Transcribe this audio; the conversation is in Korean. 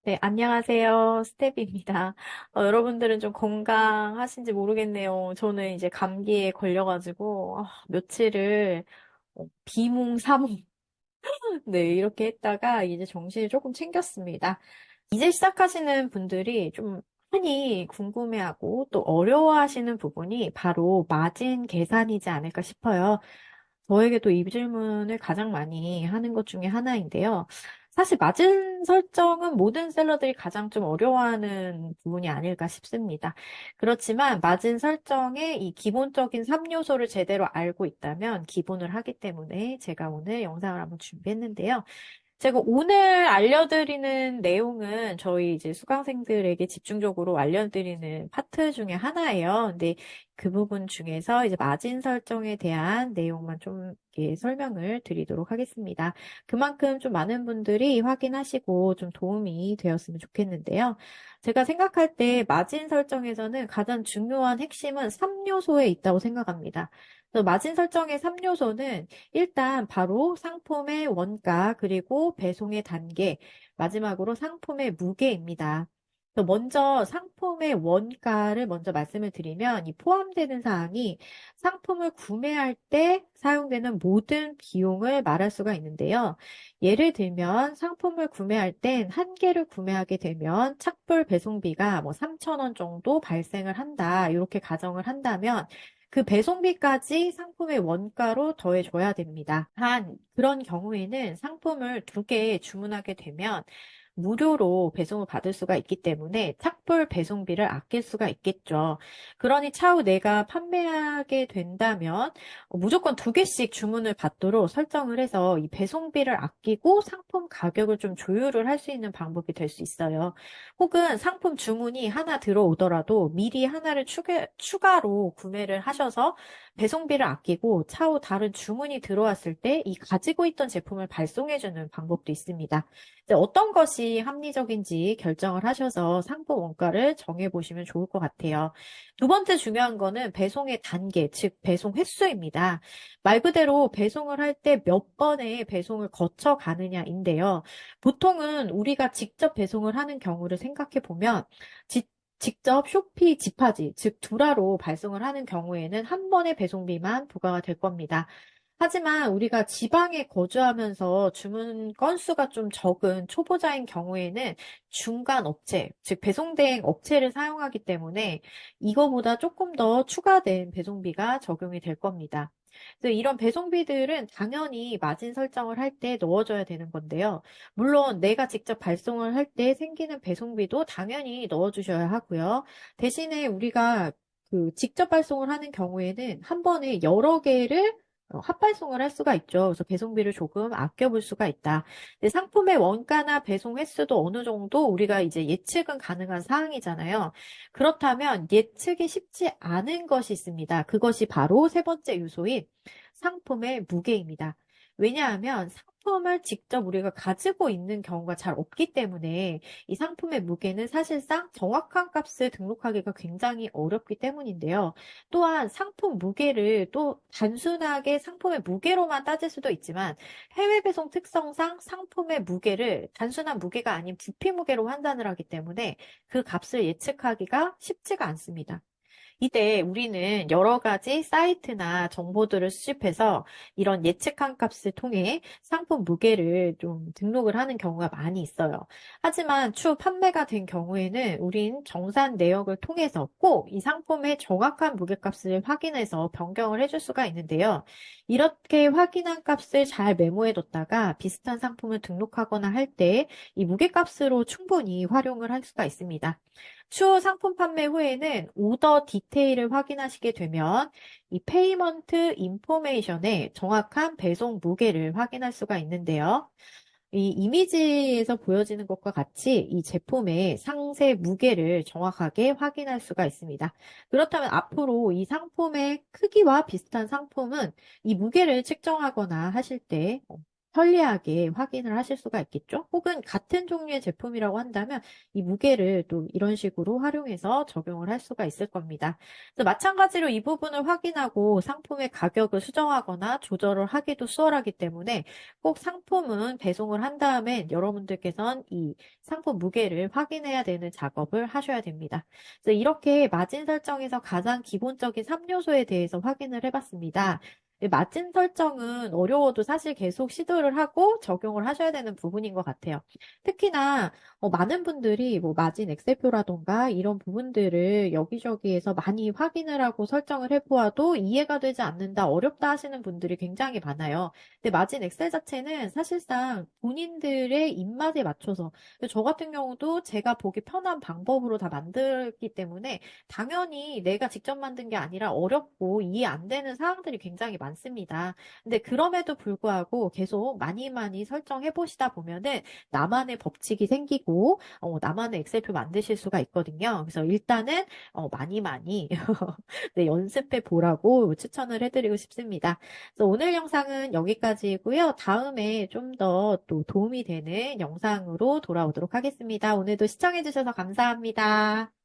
네, 안녕하세요. 스텝입니다. 여러분들은 좀 건강하신지 모르겠네요. 저는 이제 감기에 걸려가지고, 며칠을 비몽사몽, 네, 이렇게 했다가 이제 정신을 조금 챙겼습니다. 이제 시작하시는 분들이 좀 흔히 궁금해하고 또 어려워하시는 부분이 바로 마진 계산이지 않을까 싶어요. 저에게도 이 질문을 가장 많이 하는 것 중에 하나인데요. 사실 마진 설정은 모든 셀러들이 가장 좀 어려워하는 부분이 아닐까 싶습니다. 그렇지만 마진 설정의 이 기본적인 3요소를 제대로 알고 있다면 기본을 하기 때문에 제가 오늘 영상을 한번 준비했는데요. 제가 오늘 알려드리는 내용은 저희 이제 수강생들에게 집중적으로 알려드리는 파트 중에 하나예요. 근데 그 부분 중에서 이제 마진 설정에 대한 내용만 좀 이렇게 설명을 드리도록 하겠습니다. 그만큼 좀 많은 분들이 확인하시고 좀 도움이 되었으면 좋겠는데요. 제가 생각할 때 마진 설정에서는 가장 중요한 핵심은 3요소에 있다고 생각합니다. 그래서 마진 설정의 3요소는 일단 바로 상품의 원가, 그리고 배송의 단계, 마지막으로 상품의 무게입니다. 그래서 먼저 상품의 원가를 먼저 말씀을 드리면 이 포함되는 사항이 상품을 구매할 때 사용되는 모든 비용을 말할 수가 있는데요. 예를 들면 상품을 구매할 땐 한 개를 구매하게 되면 착불 배송비가 뭐 3,000원 정도 발생을 한다. 이렇게 가정을 한다면 그 배송비까지 상품의 원가로 더해줘야 됩니다. 한 그런 경우에는 상품을 2개 주문하게 되면 무료로 배송을 받을 수가 있기 때문에 착불 배송비를 아낄 수가 있겠죠. 그러니 차후 내가 판매하게 된다면 무조건 2개씩 주문을 받도록 설정을 해서 이 배송비를 아끼고 상품 가격을 좀 조율을 할 수 있는 방법이 될 수 있어요. 혹은 상품 주문이 하나 들어오더라도 미리 하나를 추가로 구매를 하셔서 배송비를 아끼고 차후 다른 주문이 들어왔을 때 이 가지고 있던 제품을 발송해주는 방법도 있습니다. 이제 어떤 것이 합리적인지 결정을 하셔서 상품 원가를 정해보시면 좋을 것 같아요. 두 번째 중요한 거는 배송의 단계, 즉 배송 횟수입니다. 말 그대로 배송을 할 때 몇 번의 배송을 거쳐 가느냐인데요. 보통은 우리가 직접 배송을 하는 경우를 생각해 보면 직접 쇼피 지파지, 즉 두라로 발송을 하는 경우에는 한 번의 배송비만 부과가 될 겁니다. 하지만 우리가 지방에 거주하면서 주문 건수가 좀 적은 초보자인 경우에는 중간 업체, 즉 배송대행 업체를 사용하기 때문에 이거보다 조금 더 추가된 배송비가 적용이 될 겁니다. 그래서 이런 배송비들은 당연히 마진 설정을 할 때 넣어줘야 되는 건데요. 물론 내가 직접 발송을 할 때 생기는 배송비도 당연히 넣어주셔야 하고요. 대신에 우리가 그 직접 발송을 하는 경우에는 한 번에 여러 개를 합발송을 할 수가 있죠. 그래서 배송비를 조금 아껴볼 수가 있다. 근데 상품의 원가나 배송 횟수도 어느 정도 우리가 이제 예측은 가능한 사항이잖아요. 그렇다면 예측이 쉽지 않은 것이 있습니다. 그것이 바로 세 번째 요소인 상품의 무게입니다. 왜냐하면 상품을 직접 우리가 가지고 있는 경우가 잘 없기 때문에 이 상품의 무게는 사실상 정확한 값을 등록하기가 굉장히 어렵기 때문인데요. 또한 상품 무게를 또 단순하게 상품의 무게로만 따질 수도 있지만 해외 배송 특성상 상품의 무게를 단순한 무게가 아닌 부피 무게로 환산을 하기 때문에 그 값을 예측하기가 쉽지가 않습니다. 이때 우리는 여러 가지 사이트나 정보들을 수집해서 이런 예측한 값을 통해 상품 무게를 좀 등록을 하는 경우가 많이 있어요. 하지만 추후 판매가 된 경우에는 우린 정산 내역을 통해서 꼭 이 상품의 정확한 무게값을 확인해서 변경을 해줄 수가 있는데요. 이렇게 확인한 값을 잘 메모해뒀다가 비슷한 상품을 등록하거나 할 때 이 무게값으로 충분히 활용을 할 수가 있습니다. 추후 상품 판매 후에는 오더 디테일을 확인하시게 되면 이 페이먼트 인포메이션의 정확한 배송 무게를 확인할 수가 있는데요. 이 이미지에서 보여지는 것과 같이 이 제품의 상세 무게를 정확하게 확인할 수가 있습니다. 그렇다면 앞으로 이 상품의 크기와 비슷한 상품은 이 무게를 측정하거나 하실 때 편리하게 확인을 하실 수가 있겠죠? 혹은 같은 종류의 제품이라고 한다면 이 무게를 또 이런 식으로 활용해서 적용을 할 수가 있을 겁니다. 그래서 마찬가지로 이 부분을 확인하고 상품의 가격을 수정하거나 조절을 하기도 수월하기 때문에 꼭 상품은 배송을 한 다음에 여러분들께서는 이 상품 무게를 확인해야 되는 작업을 하셔야 됩니다. 그래서 이렇게 마진 설정에서 가장 기본적인 3요소에 대해서 확인을 해봤습니다. 마진 설정은 어려워도 사실 계속 시도를 하고 적용을 하셔야 되는 부분인 것 같아요. 특히나 많은 분들이 뭐 마진 엑셀표라던가 이런 부분들을 여기저기에서 많이 확인을 하고 설정을 해보아도 이해가 되지 않는다, 어렵다 하시는 분들이 굉장히 많아요. 근데 마진 엑셀 자체는 사실상 본인들의 입맛에 맞춰서 저 같은 경우도 제가 보기 편한 방법으로 다 만들기 때문에 당연히 내가 직접 만든 게 아니라 어렵고 이해 안 되는 사항들이 굉장히 많습니다. 근데 그럼에도 불구하고 계속 많이 많이 설정해 보시다 보면은 나만의 법칙이 생기고 나만의 엑셀표 만드실 수가 있거든요. 그래서 일단은 많이 많이 네, 연습해 보라고 추천을 해드리고 싶습니다. 그래서 오늘 영상은 여기까지고요. 다음에 좀 더 또 도움이 되는 영상으로 돌아오도록 하겠습니다. 오늘도 시청해 주셔서 감사합니다.